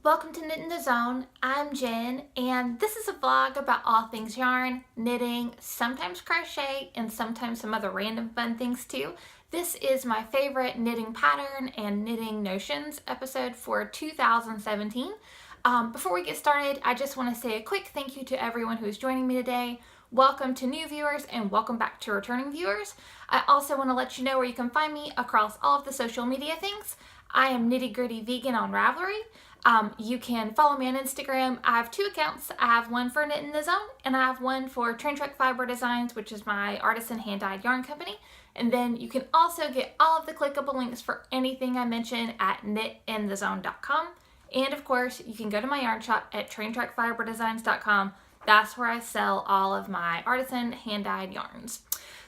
Welcome to Knit in the Zone. I'm Jen, and this is a vlog about all things yarn, knitting, sometimes crochet, and sometimes some other random fun things too. This is my favorite knitting pattern and knitting notions episode for 2017. Before we get started, I just want to say a quick thank you to everyone who is joining me today. Welcome to new viewers and welcome back to returning viewers. I also want to let you know where you can find me across all of the social media things. I am Nitty Gritty Vegan on Ravelry. You can follow me on Instagram. I have two accounts. I have one for Knit in the Zone and I have one for Train Trek Fiber Designs, which is my artisan hand-dyed yarn company. And then you can also get all of the clickable links for anything I mention at knitinthezone.com. And of course, you can go to my yarn shop at traintrekfiberdesigns.com. That's where I sell all of my artisan hand-dyed yarns.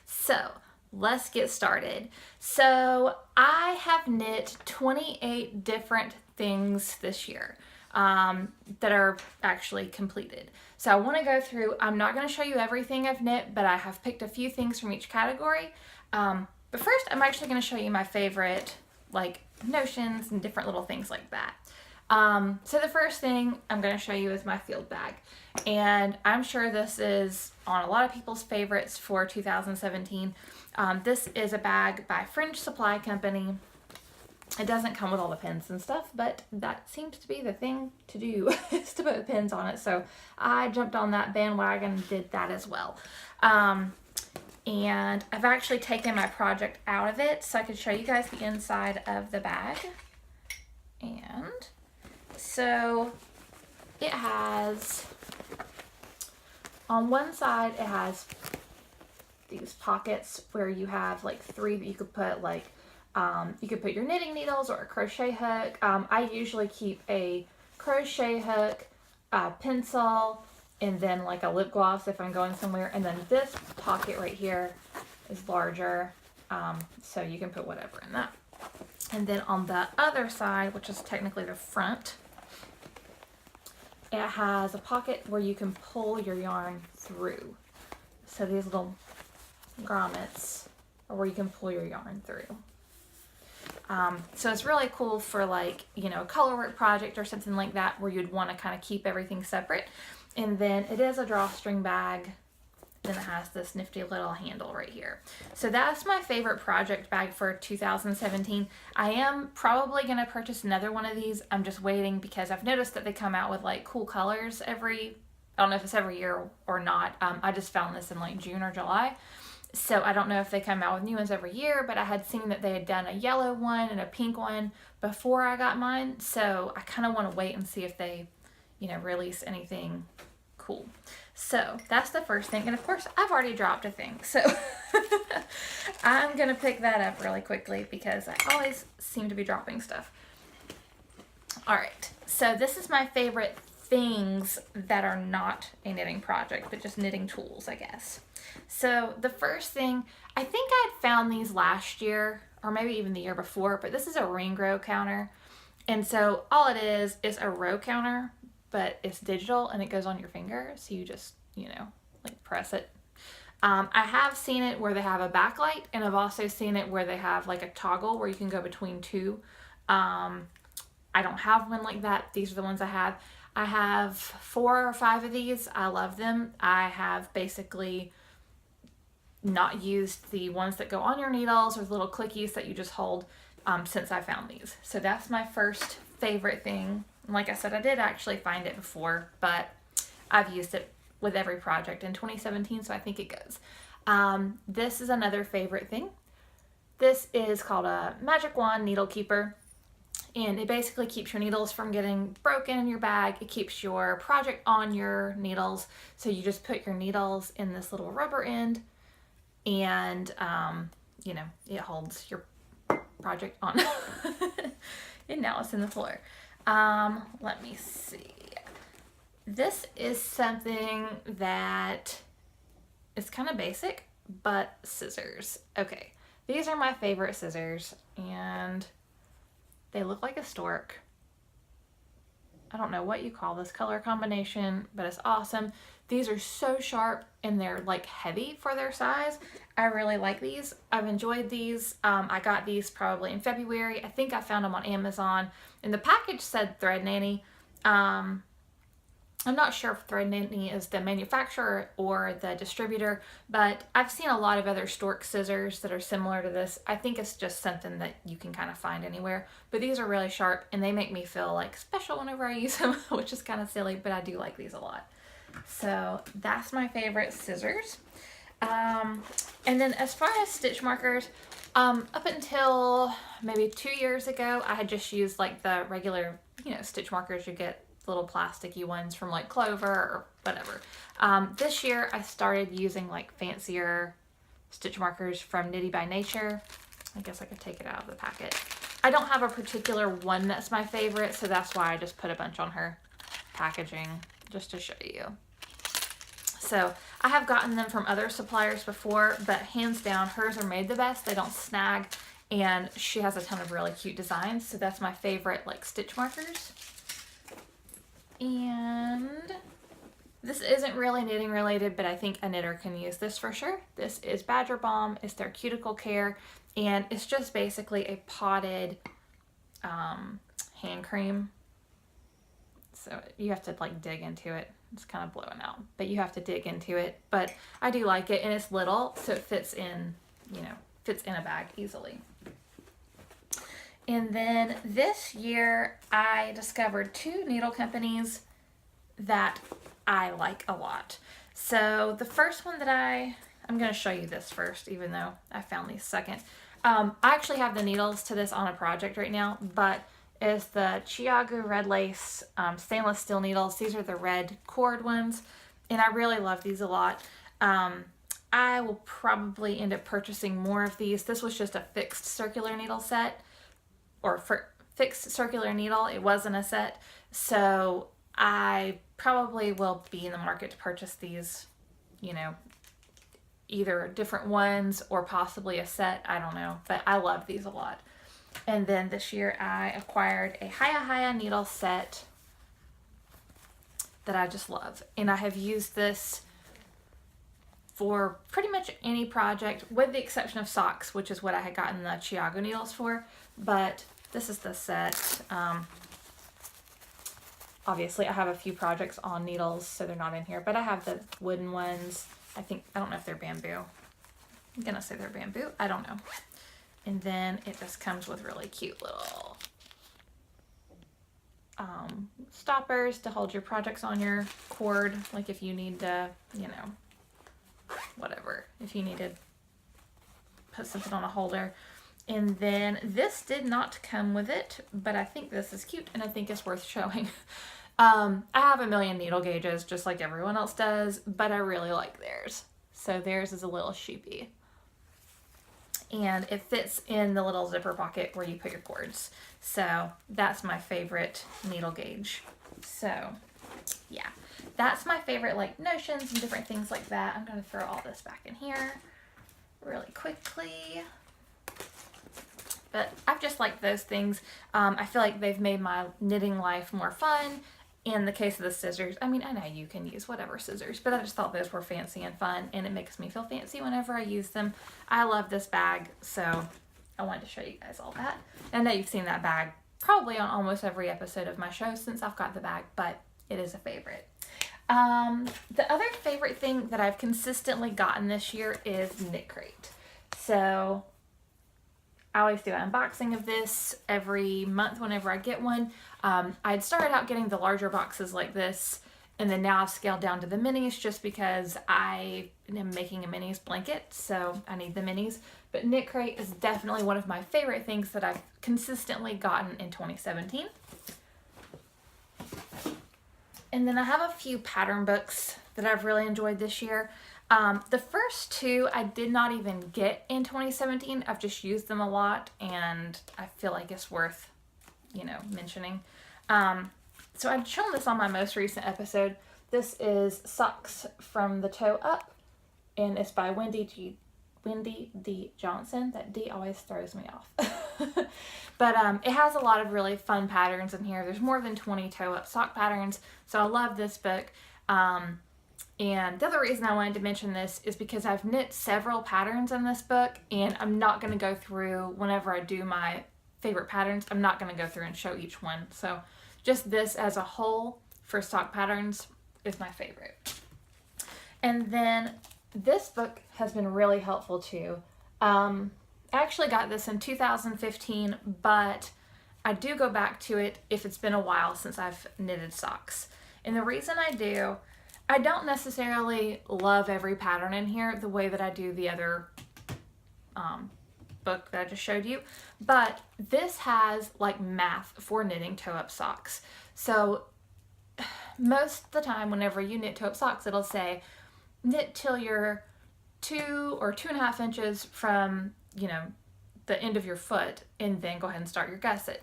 So let's get started. So I have knit 28 different things this year that are actually completed. So I want to go through, I'm not going to show you everything I've knit, but I have picked a few things from each category. But first I'm actually going to show you my favorite like notions and different little things like that. So the first thing I'm going to show you is my field bag, and I'm sure this is on a lot of people's favorites for 2017. This is a bag by Fringe Supply Company. It doesn't come with all the pins and stuff, but that seems to be the thing to do is to put pins on it. So I jumped on that bandwagon and did that as well. And I've actually taken my project out of it so I could show you guys the inside of the bag. And so it has, on one side it has these pockets where you have like three that you could put like, you could put your knitting needles or a crochet hook. I usually keep a crochet hook, a pencil, and then like a lip gloss if I'm going somewhere. And then this pocket right here is larger, so you can put whatever in that. And then on the other side, which is technically the front, it has a pocket where you can pull your yarn through. So these little grommets are where you can pull your yarn through. So it's really cool for like, you know, a colorwork project or something like that where you'd want to kind of keep everything separate. And then it is a drawstring bag. Then it has this nifty little handle right here. So that's my favorite project bag for 2017. I am probably going to purchase another one of these. I'm just waiting because I've noticed that they come out with like cool colors I don't know if it's every year or not. I just found this in like June or July. So I don't know if they come out with new ones every year, but I had seen that they had done a yellow one and a pink one before I got mine. So I kind of want to wait and see if they, you know, release anything cool. So that's the first thing. And of course I've already dropped a thing. So I'm going to pick that up really quickly because I always seem to be dropping stuff. All right. So this is my favorite things that are not a knitting project, but just knitting tools, I guess. So the first thing, I think I had found these last year or maybe even the year before, but this is a ring row counter. And so all it is a row counter, but it's digital and it goes on your finger. So you just, you know, like press it. I have seen it where they have a backlight, and I've also seen it where they have like a toggle where you can go between two. I don't have one like that. These are the ones I have. I have 4 or 5 of these. I love them. I have basically not used the ones that go on your needles or the little clickies that you just hold since I found these. So that's my first favorite thing. And like I said, I did actually find it before, but I've used it with every project in 2017, so I think it goes. This is another favorite thing. This is called a Magic Wand Needle Keeper. And it basically keeps your needles from getting broken in your bag. It keeps your project on your needles. So you just put your needles in this little rubber end and, you know, it holds your project on. And now it's in the floor. Let me see. This is something that is kind of basic, but scissors. Okay, these are my favorite scissors, and they look like a stork. I don't know what you call this color combination, but it's awesome. These are so sharp and they're like heavy for their size. I really like these. I've enjoyed these. I got these probably in February. I think I found them on Amazon, and the package said Thread Nanny. I'm not sure if Thread Nanny is the manufacturer or the distributor, but I've seen a lot of other stork scissors that are similar to this. I think it's just something that you can kind of find anywhere, but these are really sharp and they make me feel like special whenever I use them, which is kind of silly, but I do like these a lot. So that's my favorite scissors. And then as far as stitch markers, up until maybe 2 years ago, I had just used like the regular, stitch markers you get, little plasticky ones from like Clover or whatever. This year I started using like fancier stitch markers from Knitty by Nature. I guess I could take it out of the packet. I don't have a particular one that's my favorite, so that's why I just put a bunch on her packaging just to show you. So I have gotten them from other suppliers before, but hands down hers are made the best. They don't snag, and she has a ton of really cute designs, so that's my favorite like stitch markers. And this isn't really knitting related, but I think a knitter can use this for sure. This is Badger Balm. It's their cuticle care, and it's just basically a potted hand cream. So you have to like dig into it. It's kind of blowing out, but you have to dig into it. But I do like it, and it's little, so it fits in, fits in a bag easily. And then this year I discovered 2 needle companies that I like a lot. So the first one that I'm going to show you this first, even though I found these second. I actually have the needles to this on a project right now, but it's the Chiagu Red Lace stainless steel needles. These are the red cord ones, and I really love these a lot. I will probably end up purchasing more of these. This was just a fixed circular needle set, or for fixed circular needle. It wasn't a set, so I probably will be in the market to purchase these, either different ones or possibly a set. I don't know, but I love these a lot. And then this year I acquired a Haya needle set that I just love, and I have used this for pretty much any project, with the exception of socks, which is what I had gotten the Chiago needles for. But this is the set. Obviously I have a few projects on needles, so they're not in here, but I have the wooden ones. I don't know if they're bamboo. I'm gonna say they're bamboo. I don't know. And then it just comes with really cute little stoppers to hold your projects on your cord. Like if you need to, whatever, if you need to put something on a holder. And then this did not come with it, but I think this is cute and I think it's worth showing. I have a million needle gauges just like everyone else does, but I really like theirs. So theirs is a little sheepy. And it fits in the little zipper pocket where you put your cords. So that's my favorite needle gauge. So yeah, that's my favorite like notions and different things like that. I'm going to throw all this back in here really quickly. But I've just liked those things. I feel like they've made my knitting life more fun. In the case of the scissors, I mean, I know you can use whatever scissors, but I just thought those were fancy and fun, and it makes me feel fancy whenever I use them. I love this bag, so I wanted to show you guys all that. I know you've seen that bag probably on almost every episode of my show since I've got the bag, but it is a favorite. The other favorite thing that I've consistently gotten this year is Knit Crate. So I always do an unboxing of this every month whenever I get one. I'd started out getting the larger boxes like this, and then now I've scaled down to the minis just because I am making a minis blanket, so I need the minis. But Knit Crate is definitely one of my favorite things that I've consistently gotten in 2017. And then I have a few pattern books that I've really enjoyed this year. The first 2 I did not even get in 2017. I've just used them a lot, and I feel like it's worth, mentioning. So I'd shown this on my most recent episode. This is Socks from the Toe Up, and it's by Wendy D. Johnson. That D always throws me off. But it has a lot of really fun patterns in here. There's more than 20 toe up sock patterns, so I love this book. And the other reason I wanted to mention this is because I've knit several patterns in this book, and I'm not going to go through, whenever I do my favorite patterns, I'm not going to go through and show each one. So just this as a whole for sock patterns is my favorite. And then this book has been really helpful too. I actually got this in 2015, but I do go back to it if it's been a while since I've knitted socks. And the reason I do, I don't necessarily love every pattern in here the way that I do the other book that I just showed you, but this has like math for knitting toe-up socks. So most of the time whenever you knit toe-up socks, it'll say knit till you're 2 or 2.5 inches from, you know, the end of your foot, and then go ahead and start your gusset.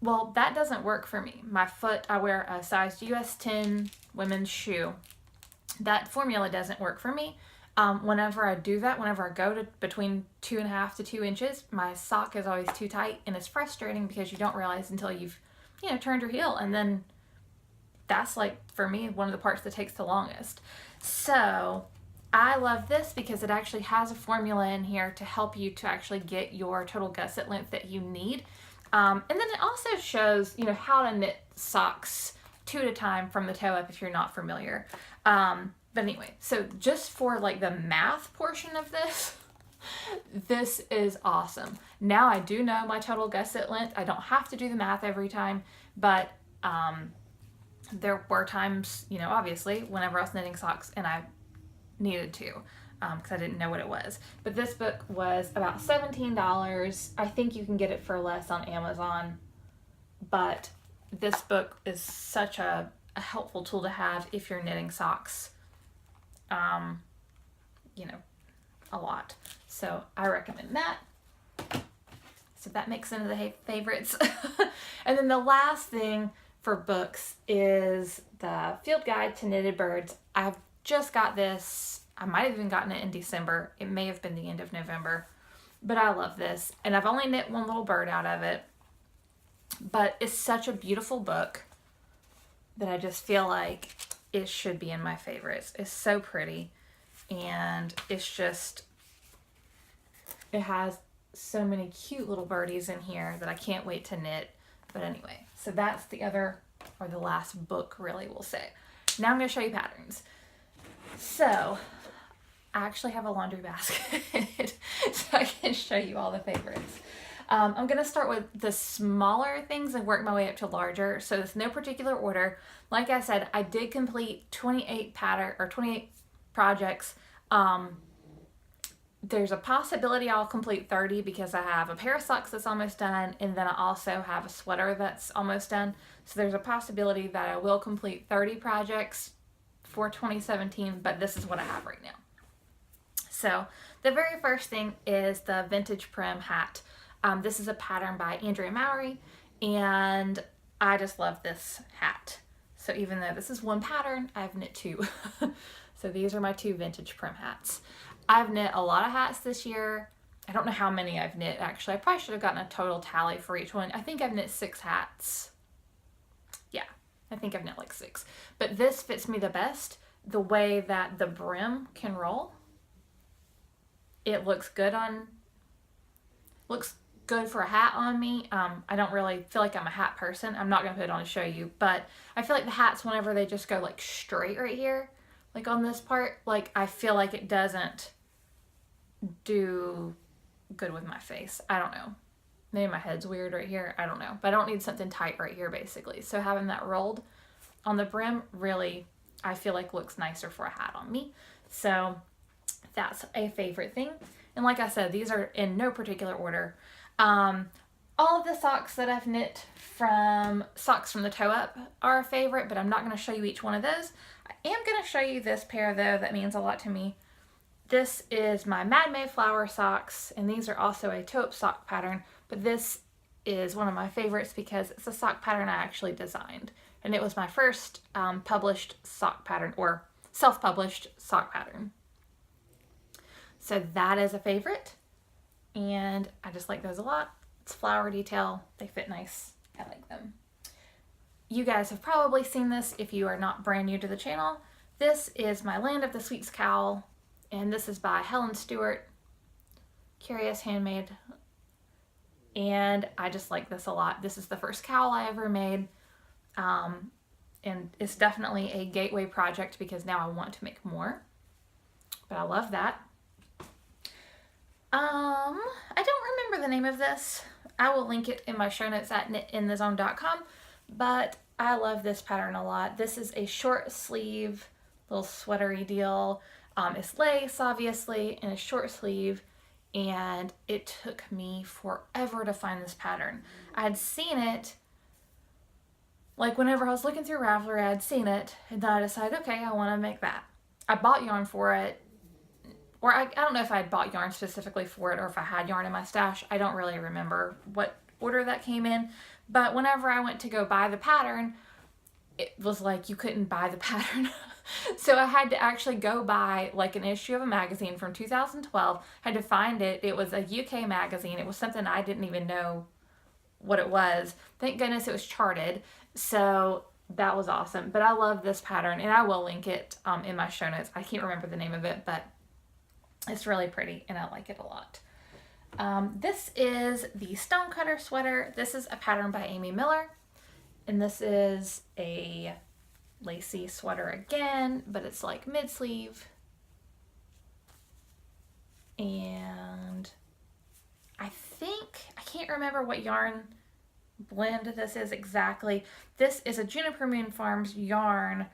Well, that doesn't work for me. My foot, I wear a size US 10 women's shoe. That formula doesn't work for me. Whenever I do that, whenever I go to between 2.5 to 2 inches, my sock is always too tight, and it's frustrating because you don't realize until you've, you know, turned your heel, and then that's like, for me, one of the parts that takes the longest. So I love this because it actually has a formula in here to help you to actually get your total gusset length that you need. And then it also shows, you know, how to knit socks 2 at a time from the toe up if you're not familiar. But anyway, so just for like the math portion of this, this is awesome. Now I do know my total gusset length. I don't have to do the math every time, but there were times, you know, obviously, whenever I was knitting socks and I needed to, because I didn't know what it was. But this book was about $17. I think you can get it for less on Amazon, but this book is such a helpful tool to have if you're knitting socks, you know, a lot. So I recommend that. So that makes into the favorites. And then the last thing for books is the Field Guide to Knitted Birds. I've just got this. I might have even gotten it in December. It may have been the end of November, but I love this. And I've only knit one little bird out of it, but it's such a beautiful book that I just feel like it should be in my favorites. It's so pretty, and it's just, it has so many cute little birdies in here that I can't wait to knit. But anyway, so that's the other, or the last book really, we'll say. Now I'm going to show you patterns. So I actually have a laundry basket so I can show you all the favorites. I'm going to start with the smaller things and work my way up to larger. So it's no particular order. Like I said, I did complete 28 projects. There's a possibility I'll complete 30 because I have a pair of socks that's almost done, and then I also have a sweater that's almost done. So there's a possibility that I will complete 30 projects for 2017, but this is what I have right now. So the very first thing is the Vintage Prim hat. This is a pattern by Andrea Mowry, and I just love this hat. So even though this is one pattern, I've knit 2. So these are my 2 Vintage Prim hats. I've knit a lot of hats this year. I don't know how many I've knit, actually. I probably should have gotten a total tally for each one. I think I've knit 6 hats. Yeah, I think I've knit like 6. But this fits me the best. The way that the brim can roll. It looks good for a hat on me. I don't really feel like I'm a hat person. I'm not going to put it on to show you, but I feel like the hats, whenever they just go like straight right here, like on this part, like I feel like it doesn't do good with my face. I don't know. Maybe my head's weird right here. I don't know. But I don't need something tight right here basically. So having that rolled on the brim really, I feel like looks nicer for a hat on me. So that's a favorite thing. And like I said, these are in no particular order. All of the socks that I've knit from Socks from the Toe Up are a favorite, but I'm not going to show you each one of those. I am going to show you this pair though, that means a lot to me. This is my Mad Mayflower socks, and these are also a toe-up sock pattern, but this is one of my favorites because it's a sock pattern I actually designed. And it was my first published sock pattern, or self-published sock pattern. So that is a favorite, and I just like those a lot. It's flower detail, they fit nice, I like them. You guys have probably seen this if you are not brand new to the channel. This is my Land of the Sweets cowl, and this is by Helen Stewart, Curious Handmade, and I just like this a lot. This is the first cowl I ever made. And it's definitely a gateway project because now I want to make more. But I love that. I don't remember the name of this. I will link it in my show notes at knitinthezone.com. But I love this pattern a lot. This is a short sleeve, little sweatery deal. It's lace, obviously, and a short sleeve. And it took me forever to find this pattern. I had seen it, like whenever I was looking through Ravelry, I had seen it, and then I decided, okay, I want to make that. I bought yarn for it, or I don't know if I had bought yarn specifically for it or if I had yarn in my stash. I don't really remember what order that came in, but whenever I went to go buy the pattern, it was like you couldn't buy the pattern. So I had to actually go buy like an issue of a magazine from 2012. I had to find it. It was a UK magazine. It was something I didn't even know what it was. Thank goodness it was charted. So that was awesome. But I love this pattern, and I will link it in my show notes. I can't remember the name of it, but it's really pretty and I like it a lot. This is the Stonecutter Sweater. This is a pattern by Amy Miller. And this is a lacy sweater again, but it's like mid-sleeve. And I can't remember what yarn blend this is exactly. This is a Juniper Moon Farms yarn,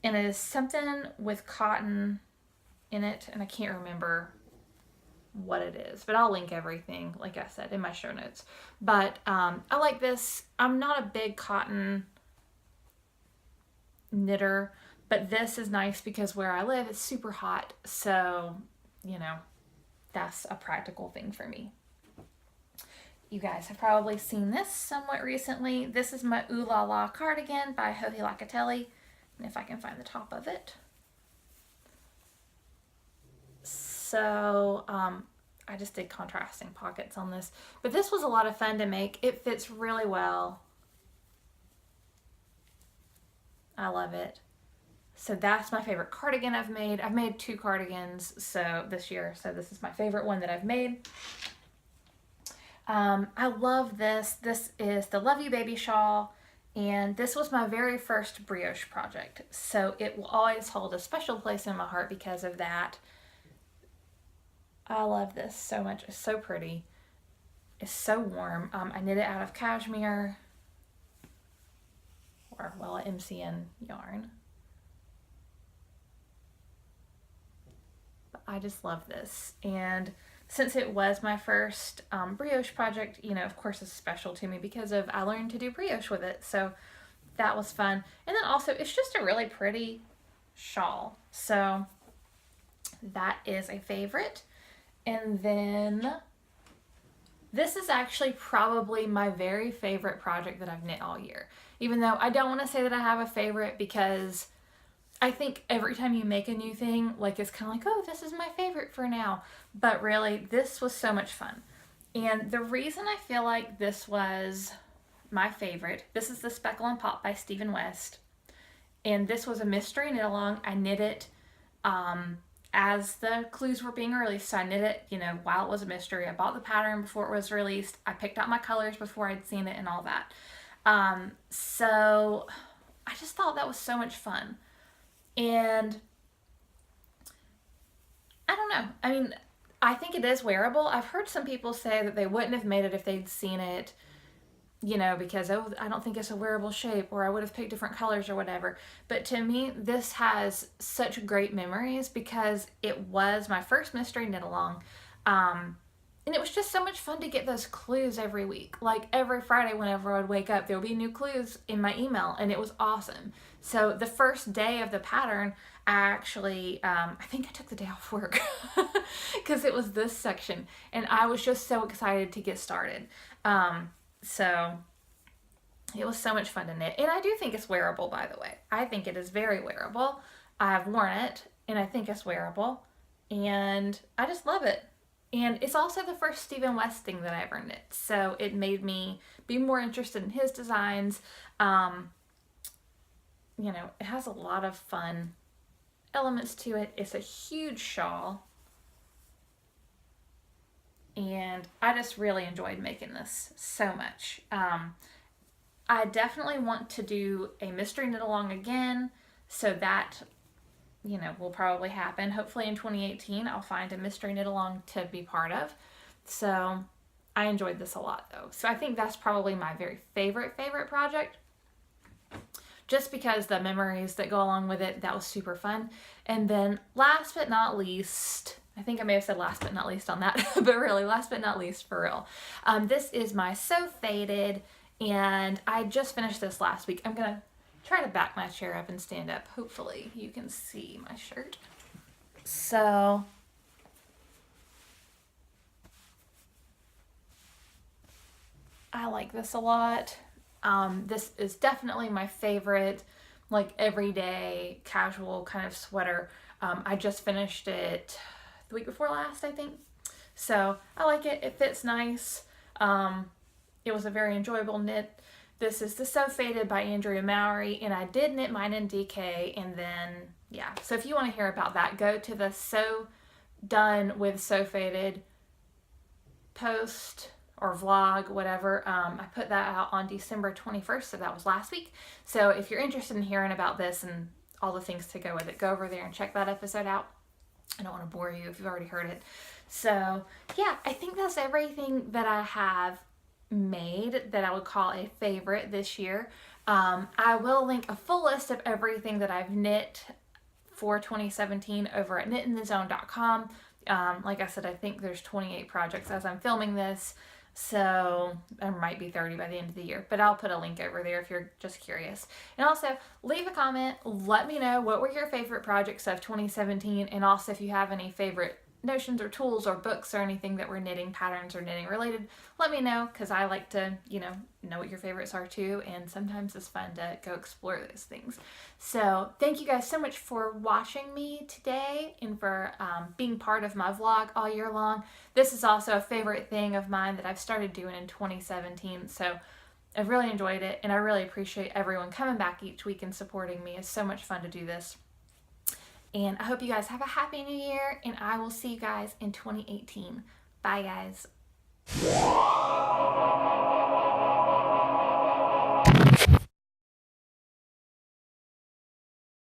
and it is something with cotton in it, and I can't remember what it is, but I'll link everything, like I said, in my show notes. But I like this. I'm not a big cotton knitter, but this is nice because where I live it's super hot, so you know, that's a practical thing for me. You guys have probably seen this somewhat recently. This is my Ohlala cardigan by Joji Locatelli, and if I can find the top of it. So I just did contrasting pockets on this, but this was a lot of fun to make. It fits really well. I love it. So that's my favorite cardigan I've made. I've made 2 cardigans this year, so this is my favorite one that I've made. I love this. This is the Ewe Baby shawl, and this was my very first brioche project, so it will always hold a special place in my heart because of that. I love this so much. It's so pretty. It's so warm. I knit it out of cashmere, or well, MCN yarn. But I just love this, and since it was my first brioche project, you know, of course it's special to me because I learned to do brioche with it, so that was fun. And then also, it's just a really pretty shawl, so that is a favorite. And then this is actually probably my very favorite project that I've knit all year, even though I don't want to say that I have a favorite, because I think every time you make a new thing, like it's kind of like, oh, this is my favorite for now. But really, this was so much fun. And the reason I feel like this was my favorite, this is the Speckle Pop by Stephen West. And this was a mystery knit along. I knit it as the clues were being released. So I knit it, you know, while it was a mystery. I bought the pattern before it was released. I picked out my colors before I'd seen it and all that. So I just thought that was so much fun. And I don't know. I mean, I think it is wearable. I've heard some people say that they wouldn't have made it if they'd seen it, you know, because, oh, I don't think it's a wearable shape, or I would have picked different colors or whatever. But to me, this has such great memories because it was my first mystery knit along. And it was just so much fun to get those clues every week. Like every Friday whenever I would wake up, there would be new clues in my email, and it was awesome. So the first day of the pattern, I actually, I think I took the day off work because it was this section, and I was just so excited to get started. So it was so much fun to knit. And I do think it's wearable, by the way. I think it is very wearable. I've worn it, and I think it's wearable, and I just love it. And it's also the first Stephen West thing that I ever knit, so it made me be more interested in his designs. You know, it has a lot of fun elements to it. It's a huge shawl, and I just really enjoyed making this so much. I definitely want to do a mystery knit along again, so that, you know, will probably happen. Hopefully in 2018 I'll find a mystery knit along to be part of. So I enjoyed this a lot though. So I think that's probably my very favorite project, just because the memories that go along with it. That was super fun. And then last but not least, I think I may have said last but not least on that, but really last but not least for real. This is my So Faded, and I just finished this last week. I'm gonna try to back my chair up and stand up. Hopefully you can see my shirt. So I like this a lot. This is definitely my favorite, like, everyday casual kind of sweater. I just finished it the week before last, I think. So I like it. It fits nice. It was a very enjoyable knit. This is the So Faded by Andrea Mowry, and I did knit mine in DK, and then, yeah. So if you want to hear about that, go to the So Done with So Faded post or vlog, whatever. I put that out on December 21st, so that was last week. So if you're interested in hearing about this and all the things to go with it, go over there and check that episode out. I don't want to bore you if you've already heard it. So yeah, I think that's everything that I have made that I would call a favorite this year. I will link a full list of everything that I've knit for 2017 over at knitinthezone.com. Like I said, I think there's 28 projects as I'm filming this, so there might be 30 by the end of the year, but I'll put a link over there if you're just curious. And also, leave a comment, let me know what were your favorite projects of 2017, and also if you have any favorite notions or tools or books or anything that were knitting patterns or knitting related, let me know, because I like to, know what your favorites are too, and sometimes it's fun to go explore those things. So thank you guys so much for watching me today and for being part of my vlog all year long. This is also a favorite thing of mine that I've started doing in 2017, so I've really enjoyed it, and I really appreciate everyone coming back each week and supporting me. It's so much fun to do this. And I hope you guys have a happy new year, and I will see you guys in 2018. Bye, guys.